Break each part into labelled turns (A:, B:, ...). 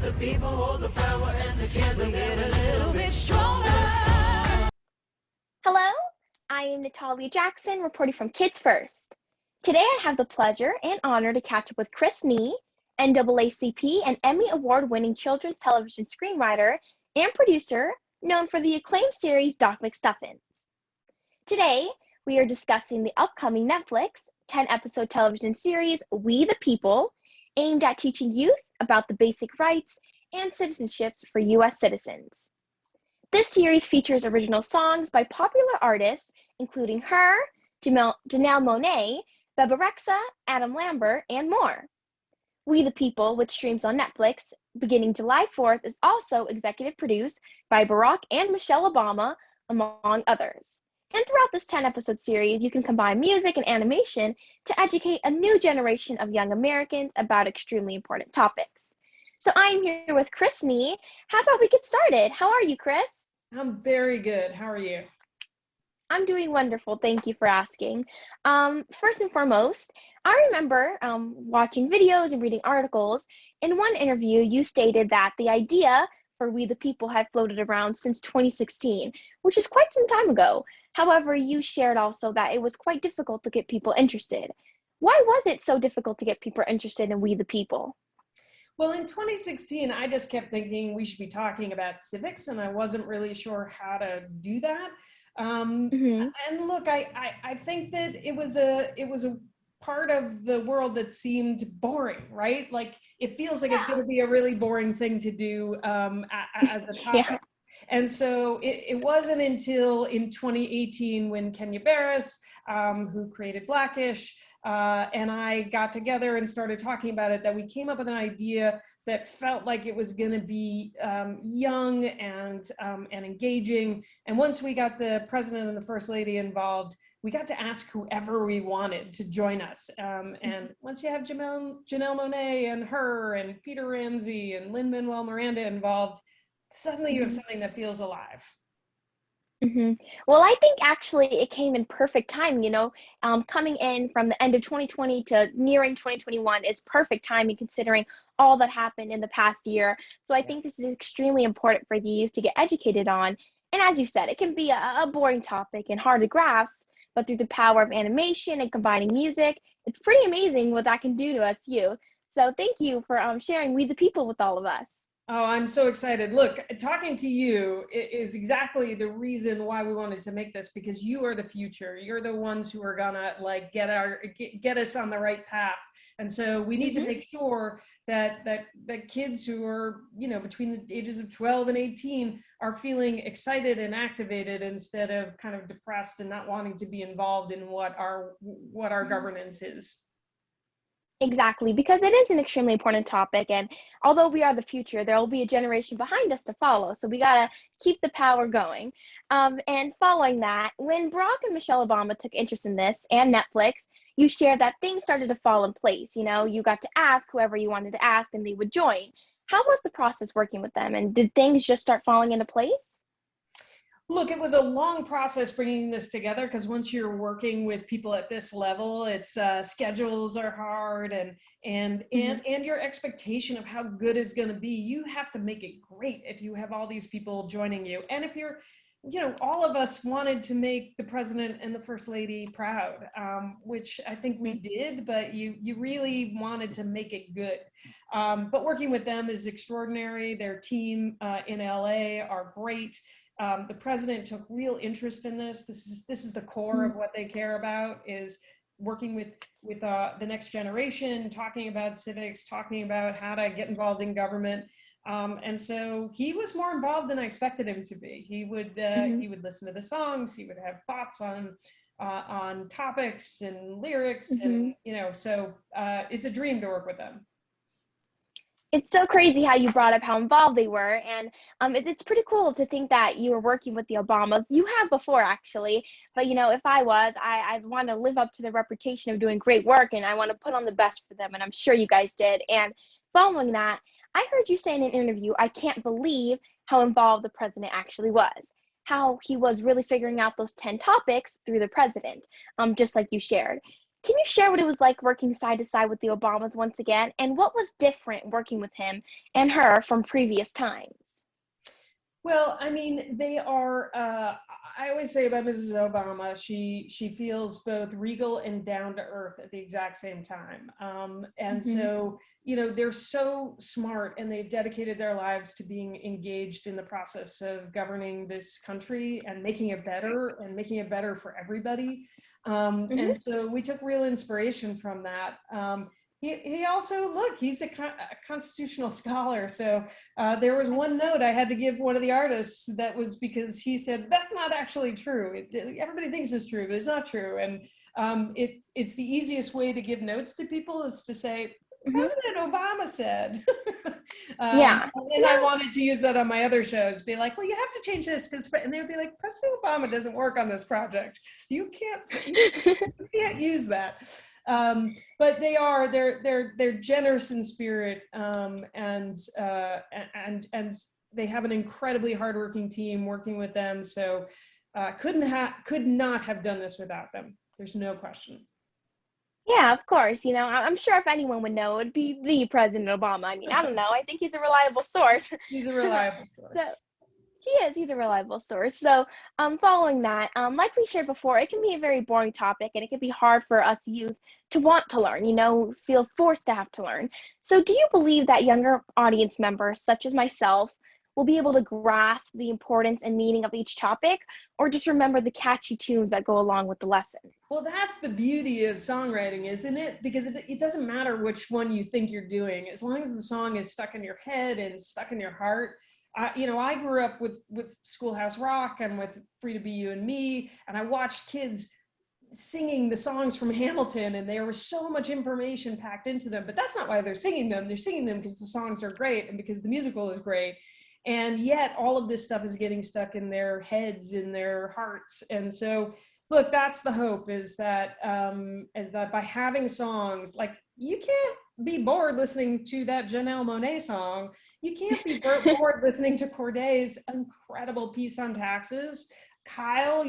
A: The people hold the power and together we get a little bit stronger.
B: Hello, I am Nathalia Jackson reporting from Kids First. Today I have the pleasure and honor to catch up with Chris Nee, NAACP and Emmy Award-winning children's television screenwriter and producer known for the acclaimed series Doc McStuffins. Today, we are discussing the upcoming Netflix 10-episode television series We the People, aimed at teaching youth about the basic rights and citizenships for U.S. citizens. This series features original songs by popular artists including H.E.R, Janelle Monáe, Bebe Rexha, Adam Lambert, and more. We the People, which streams on Netflix beginning July 4th, is also executive produced by Barack and Michelle Obama, among others. And throughout this 10-episode series, you can combine music and animation to educate a new generation of young Americans about extremely important topics. So I'm here with Chris Nee. How about we get started? How are you, Chris?
C: I'm very good. How are you?
B: I'm doing wonderful. Thank you for asking. First and foremost, I remember watching videos and reading articles. In one interview, you stated that the idea for We the People had floated around since 2016, which is quite some time ago. However, you shared also that it was quite difficult to get people interested. Why was it so difficult to get people interested in We the People?
C: Well, in 2016, I just kept thinking we should be talking about civics, and I wasn't really sure how to do that. And look, I think that it was a part of the world that seemed boring, right? Like it feels like it's going to be a really boring thing to do as a topic.
B: Yeah.
C: And so it wasn't until in 2018 when Kenya Barris, who created Blackish, and I got together and started talking about it, that we came up with an idea that felt like it was going to be young and engaging. And once we got the president and the first lady involved, we got to ask whoever we wanted to join us. And once you have Janelle Monáe and H.E.R and Peter Ramsey and Lin-Manuel Miranda involved, suddenly you have something that feels alive.
B: Well, I think actually it came in perfect time, coming in from the end of 2020 to nearing 2021 is perfect timing considering all that happened in the past year. So I think this is extremely important for the youth to get educated on. And as you said, it can be a boring topic and hard to grasp, but through the power of animation and combining music, it's pretty amazing what that can do to us youth. So thank you for sharing We the People with all of us.
C: Oh, I'm so excited. Look, talking to you is exactly the reason why we wanted to make this, because you are the future. You're the ones who are gonna like get us on the right path. And so we need to make sure that kids who are, between the ages of 12 and 18 are feeling excited and activated instead of kind of depressed and not wanting to be involved in what our governance is.
B: Exactly, because it is an extremely important topic, and although we are the future, there will be a generation behind us to follow, so we gotta keep the power going. And following that, when Barack and Michelle Obama took interest in this, and Netflix, you shared that things started to fall in place. You got to ask whoever you wanted to ask, and they would join. How was the process working with them, and did things just start falling into place?
C: Look, it was a long process bringing this together, because once you're working with people at this level, it's schedules are hard, and your expectation of how good it's going to be. You have to make it great if you have all these people joining you. And if you're, all of us wanted to make the president and the first lady proud, which I think we did, but you really wanted to make it good. But working with them is extraordinary. Their team in LA are great. The president took real interest in this. This is the core of what they care about, is working with the next generation, talking about civics, talking about how to get involved in government. And so he was more involved than I expected him to be. He would listen to the songs. He would have thoughts on topics and lyrics, and so it's a dream to work with them.
B: It's so crazy how you brought up how involved they were, and it's pretty cool to think that you were working with the Obamas. You have before, actually, but if I was, I want to live up to the reputation of doing great work, and I want to put on the best for them, and I'm sure you guys did. And following that, I heard you say in an interview, I can't believe how involved the president actually was, how he was really figuring out those 10 topics through the president, just like you shared. Can you share what it was like working side to side with the Obamas once again, and what was different working with him and her from previous times?
C: Well, I mean, they are. I always say about Mrs. Obama, she feels both regal and down to earth at the exact same time. And
B: Hmm.
C: so, they're so smart, and they've dedicated their lives to being engaged in the process of governing this country and making it better, and making it better for everybody.
B: Hmm.
C: And so we took real inspiration from that. He also, look, he's a constitutional scholar. So there was one note I had to give one of the artists that was because he said, that's not actually true. Everybody thinks it's true, but it's not true. And it's the easiest way to give notes to people is to say,
B: Hmm.
C: President Obama said.
B: Yeah.
C: And I wanted to use that on my other shows, be like, well, you have to change this because, and they would be like, President Obama doesn't work on this project. You can't use that. But they're generous in spirit, and they have an incredibly hardworking team working with them. So could not have done this without them. There's no question.
B: Yeah, of course. I'm sure if anyone would know, it'd be the President Obama. I mean, I don't know. I think he's a reliable source.
C: He's a reliable
B: So
C: source.
B: he's a reliable source. So, following that, like we shared before, it can be a very boring topic, and it can be hard for us youth to want to learn, feel forced to have to learn. So, do you believe that younger audience members, such as myself, will be able to grasp the importance and meaning of each topic, or just remember the catchy tunes that go along with the lesson?
C: Well, that's the beauty of songwriting, isn't it? Because it doesn't matter which one you think you're doing, as long as the song is stuck in your head and stuck in your heart. I grew up with Schoolhouse Rock and with Free to Be You and Me, and I watched kids singing the songs from Hamilton, and there was so much information packed into them. But that's not why they're singing them. They're singing them because the songs are great and because the musical is great. And yet all of this stuff is getting stuck in their heads, in their hearts. And so look, that's the hope, is that by having songs, like, you can't be bored listening to that Janelle Monáe song. You can't be bored listening to Corday's incredible piece on taxes. Kyle,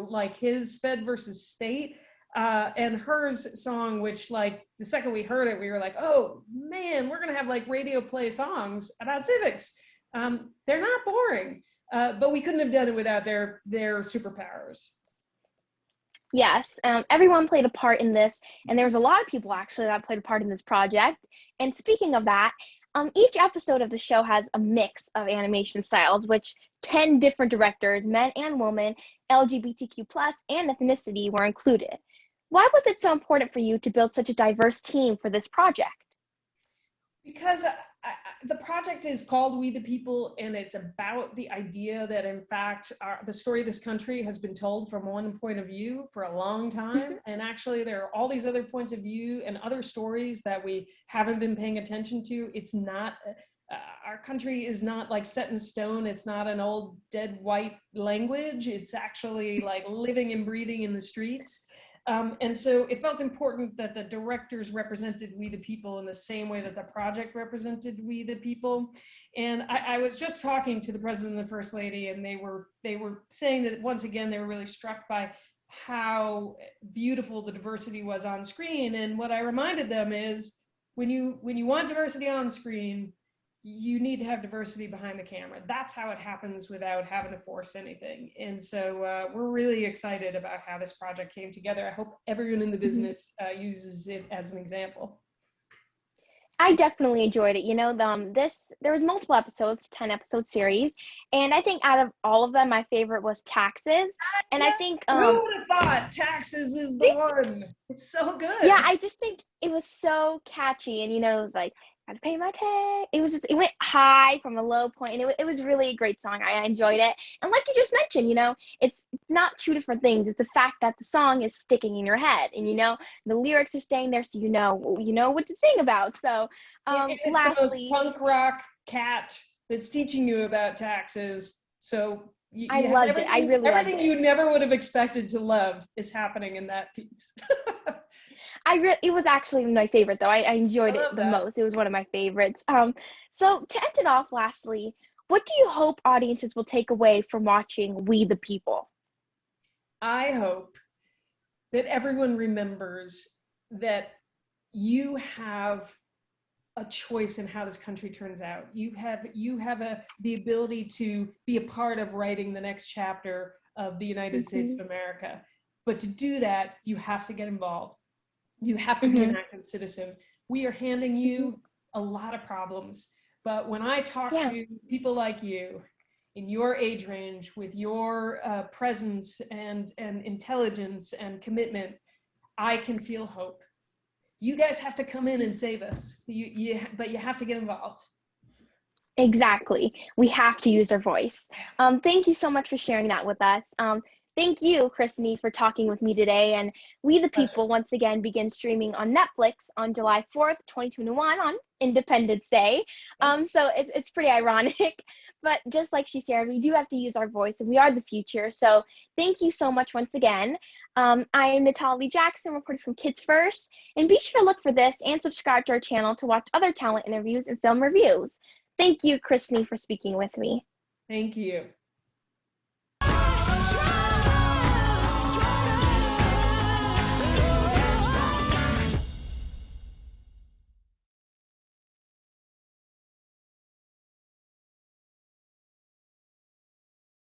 C: like his Fed versus State, and hers song, which, like, the second we heard it, we were like, oh man, we're gonna have like radio play songs about civics. They're not boring, but we couldn't have done it without their superpowers.
B: Yes, everyone played a part in this, and there was a lot of people actually that played a part in this project. And speaking of that, each episode of the show has a mix of animation styles, which 10 different directors, men and women, LGBTQ plus, and ethnicity were included. Why was it so important for you to build such a diverse team for this project?
C: Because the project is called We the People, and it's about the idea that, in fact, the story of this country has been told from one point of view for a long time. And actually, there are all these other points of view and other stories that we haven't been paying attention to. It's not, our country is not like set in stone. It's not an old dead white language. It's actually like living and breathing in the streets. And so it felt important that the directors represented We the People in the same way that the project represented We the People. And I was just talking to the president and the first lady, and they were saying that, once again, they were really struck by how beautiful the diversity was on screen. And what I reminded them is, when you want diversity on screen, you need to have diversity behind the camera. That's how it happens without having to force anything. And so we're really excited about how this project came together. I hope everyone in the business uses it as an example.
B: I definitely enjoyed it. There was multiple episodes, 10 episode series, and I think out of all of them, my favorite was taxes. And I
C: Yeah,
B: think
C: who would have thought taxes is the one? It's so good.
B: yeah, I just think it was so catchy, and it was like, gotta pay my tax. It went high from a low point, and it was really a great song. I enjoyed it, and like you just mentioned, it's not two different things. It's the fact that the song is sticking in your head, and the lyrics are staying there, so you know what to sing about. So,
C: It's
B: lastly,
C: the most punk rock cat that's teaching you about taxes. So
B: I
C: you have
B: loved it. I really loved
C: everything
B: it.
C: you never would have expected to love is happening in that piece.
B: It was actually my favorite though. I enjoyed
C: I
B: it
C: love
B: the
C: that.
B: most. It was one of my favorites. So to end it off, lastly, what do you hope audiences will take away from watching We the People?
C: I hope that everyone remembers that you have a choice in how this country turns out. You have the ability to be a part of writing the next chapter of the United States of America. But to do that, you have to get involved. You have to be an active citizen. We are handing you a lot of problems. But when I talk to people like you in your age range, with your presence and intelligence and commitment, I can feel hope. You guys have to come in and save us. But you have to get involved.
B: Exactly. We have to use our voice. Thank you so much for sharing that with us. Thank you, Chris Nee, for talking with me today. And We the People once again begin streaming on Netflix on July 4th, 2021 on Independence Day. So it's pretty ironic, but just like she shared, we do have to use our voice and we are the future. So thank you so much once again. I am Nathalia Jackson, reporting from Kids First, and be sure to look for this and subscribe to our channel to watch other talent interviews and film reviews. Thank you, Chris Nee, for speaking with me.
C: Thank you.